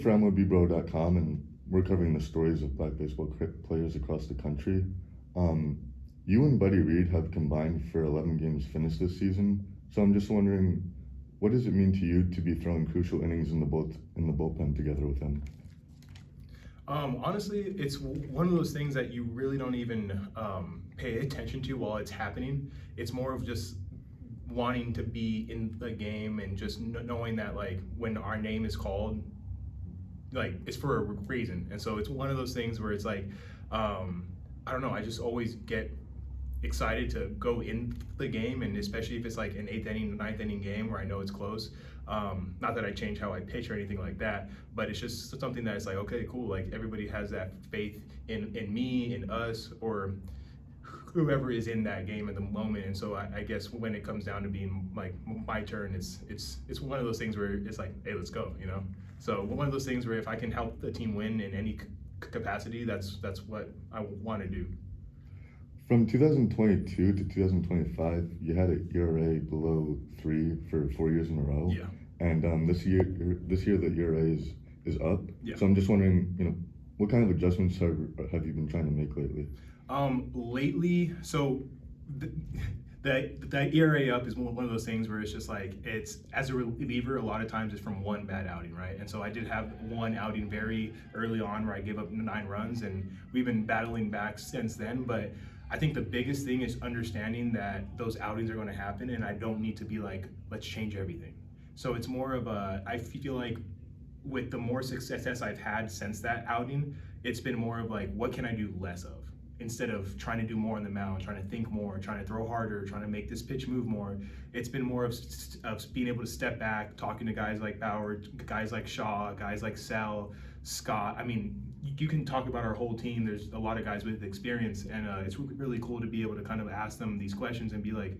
For MLBBro.com, and we're covering the stories of black baseball players across the country. You and Buddy Reed have combined for 11 games finished this season, so I'm just wondering, what does it mean to you to be throwing crucial innings in the bullpen together with him? Honestly, it's one of those things that you really don't even pay attention to while it's happening. It's more of just wanting to be in the game and just knowing that, like, when our name is called, like, it's for a reason. And so it's one of those things where it's like, I don't know, I just always get excited to go in the game, and especially if it's like an 8th inning, 9th inning game where I know it's close. Not that I change how I pitch or anything like that, but it's just something that it's like, okay, cool, like everybody has that faith in me, in us, or whoever is in that game at the moment. And so I guess when it comes down to being like my turn, it's one of those things where it's like, hey, let's go, you know? So one of those things where if I can help the team win in any capacity, that's what I want to do. From 2022 to 2025, you had an ERA below 3 for 4 years in a row. Yeah. And this year the ERA is up. Yeah. So I'm just wondering, what kind of adjustments have you been trying to make lately? Lately, so that ERA up is one of those things where it's just like, it's, as a reliever, a lot of times it's from one bad outing, right? And so I did have one outing very early on where I gave up 9 runs, and we've been battling back since then. But I think the biggest thing is understanding that those outings are going to happen, and I don't need to be like, let's change everything. So it's more of a, I feel like with the more success I've had since that outing, it's been more of like, what can I do less of? Instead of trying to do more on the mound, trying to think more, trying to throw harder, trying to make this pitch move more. It's been more of being able to step back, talking to guys like Bauer, guys like Shaw, guys like Sal, Scott. I mean, you can talk about our whole team. There's a lot of guys with experience, and it's really cool to be able to kind of ask them these questions and be like,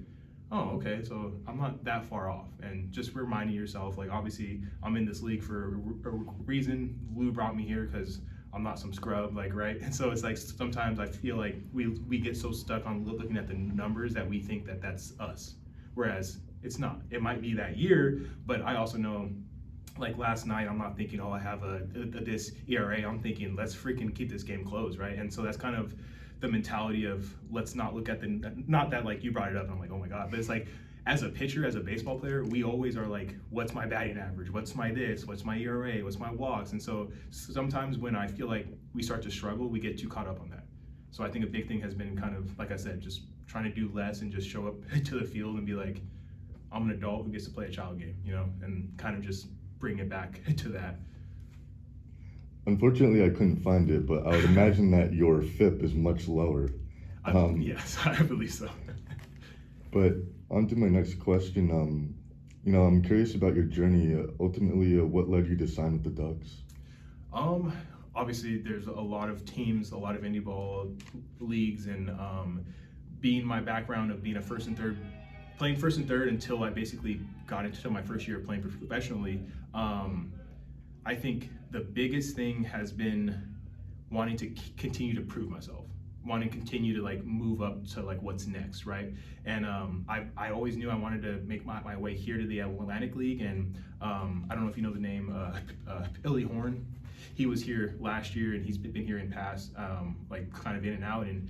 oh, okay, so I'm not that far off. And just reminding yourself, like, obviously I'm in this league for a reason. Lou brought me here because I'm not some scrub, like, right? And so it's like, sometimes I feel like we get so stuck on looking at the numbers that we think that that's us, whereas it's not. It might be that year, but I also know, like last night, I'm not thinking, oh, I have this ERA. I'm thinking, let's freaking keep this game closed, right? And so that's kind of the mentality of, let's not look at not that like you brought it up and I'm like, oh my God, but it's like, as a pitcher, as a baseball player, we always are like, what's my batting average? What's my this? What's my ERA? What's my walks? And so sometimes when I feel like we start to struggle, we get too caught up on that. So I think a big thing has been kind of, like I said, just trying to do less and just show up to the field and be like, I'm an adult who gets to play a child game, and kind of just bring it back to that. Unfortunately, I couldn't find it, but I would imagine that your FIP is much lower. Yes, I believe so. But on to my next question. I'm curious about your journey. Ultimately, what led you to sign with the Ducks? Obviously, there's a lot of teams, a lot of indie ball leagues, and being my background of being playing first and third until I basically got into my first year of playing professionally. I think the biggest thing has been wanting to continue to prove myself, wanting to continue to like move up to like what's next, right? And I always knew I wanted to make my way here to the Atlantic League, and I don't know if you know the name Billy Horn. He was here last year, and he's been here in past, like kind of in and out. And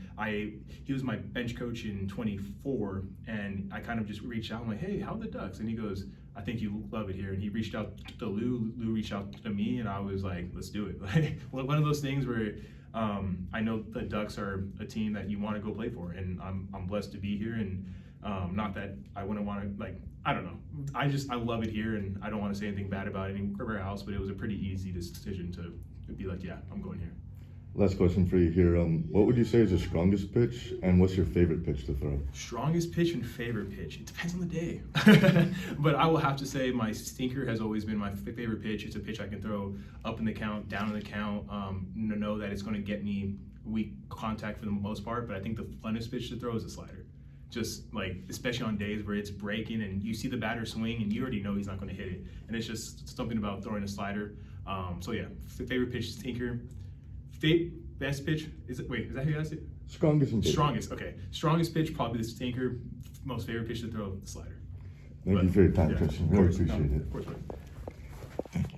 he was my bench coach in 24, and I kind of just reached out. I'm like, hey, how are the Ducks? And he goes, I think you love it here. And he reached out to Lou. Lou reached out to me, and I was like, let's do it. Like, one of those things where I know the Ducks are a team that you want to go play for, and I'm blessed to be here. And not that I wouldn't want to, like, I don't know. I love it here, and I don't want to say anything bad about anywhere else, but it was a pretty easy decision to be like, yeah, I'm going here. Last question for you here. What would you say is your strongest pitch, and what's your favorite pitch to throw? Strongest pitch and favorite pitch? It depends on the day. But I will have to say my sinker has always been my favorite pitch. It's a pitch I can throw up in the count, down in the count, know that it's going to get me weak contact for the most part, but I think the funnest pitch to throw is a slider. Just like, especially on days where it's breaking and you see the batter swing and you already know he's not going to hit it. And it's just something about throwing a slider. So yeah, favorite pitch is sinker. Best pitch, is that who you asked it? Strongest and Strongest, okay. Strongest pitch, probably the sinker. Most favorite pitch to throw, the slider. Thank you for your time, Kristian. Really appreciate it. Of course. Thank you.